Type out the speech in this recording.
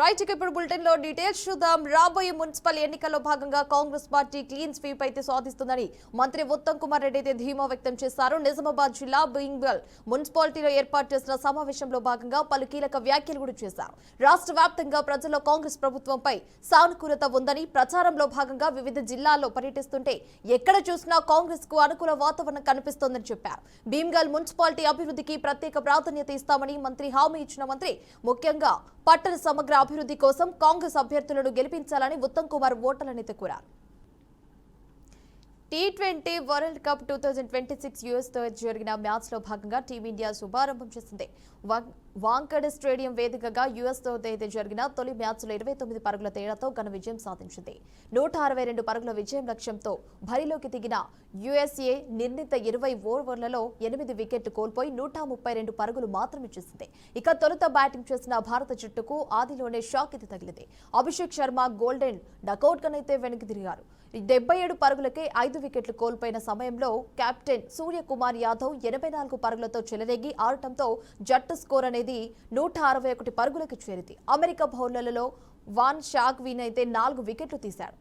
Right ఇప్పుడు bulletin లో details చూద్దాం. రాబోయే మున్సిపల్ ఎన్నికల్లో భాగంగా కాంగ్రెస్ పార్టీ క్లీన్ స్వీప్ అయితే సాధిస్తుందని మంత్రి ఉత్తమ్ కుమార్ రెడ్డి అయితే ధీమా వ్యక్తం చేశారు. నిజామాబాద్ జిల్లా భీమ్గల్ మున్సిపాలిటీలో ఏర్పాటు చేసిన సమావేశంలో భాగంగా పలు కీలక వ్యాఖ్యలు కూడా చేశారు. రాష్ట్ర వ్యాప్తంగా ప్రజల్లో కాంగ్రెస్ ప్రభుత్వంపై సానుకూలత ఉందని, ప్రచారంలో భాగంగా వివిధ జిల్లాల్లో పర్యటిస్తుంటే ఎక్కడ చూసినా కాంగ్రెస్ కు అనుకూల వాతావరణం కనిపిస్తోందని చెప్పారు. భీమ్గల్ మున్సిపాలిటీ అభివృద్ధికి ప్రత్యేక ప్రాధాన్యత ఇస్తామని మంత్రి హామీ ఇచ్చిన మంత్రి ముఖ్యంగా పట్టణ సమగ్ర అభివృద్ధి కోసం కాంగ్రెస్ అభ్యర్థులను గెలిపించాలని ఉత్తమ్ కుమార్ ఓటర్లను కోరారు. T20 వరల్డ్ కప్ 2026 యుఎస్ తో జరిగిన మ్యాచ్ లో భాగంగా టీమిండియా శుభారంభం చేసింది. వాంకడే స్టేడియం వేదికగా యుఎస్ తో జరిగిన తొలి మ్యాచ్ లో 29 పరుగుల తేడాతో ఘన విజయం సాధించింది. 162 పరుగుల విజయం లక్ష్యంతో బరిలోకి దిగిన యుఎస్ఏ నిర్ణీత 20 ఓవర్లలో 8 వికెట్లు కోల్పోయి 132 పరుగులు మాత్రమే చేసింది. ఇక తొలుత బ్యాటింగ్ చేసిన భారత జట్టుకు ఆదిలోనే షాక్ ఇది తగిలింది. అభిషేక్ శర్మ గోల్డెన్ డకౌట్ గానైతే వెనక్కి తిరిగారు. 77 పరుగులకే 5 వికెట్లు కోల్పోయిన సమయంలో కెప్టెన్ సూర్యకుమార్ యాదవ్ 84 పరుగులతో చెలరేగి ఆడటంతో జట్టు స్కోర్ అనేది 161 పరుగులకు చేరింది. అమెరికా బౌలర్లలో వాన్ షాక్వీన్ అయితే 4 వికెట్లు తీశాడు.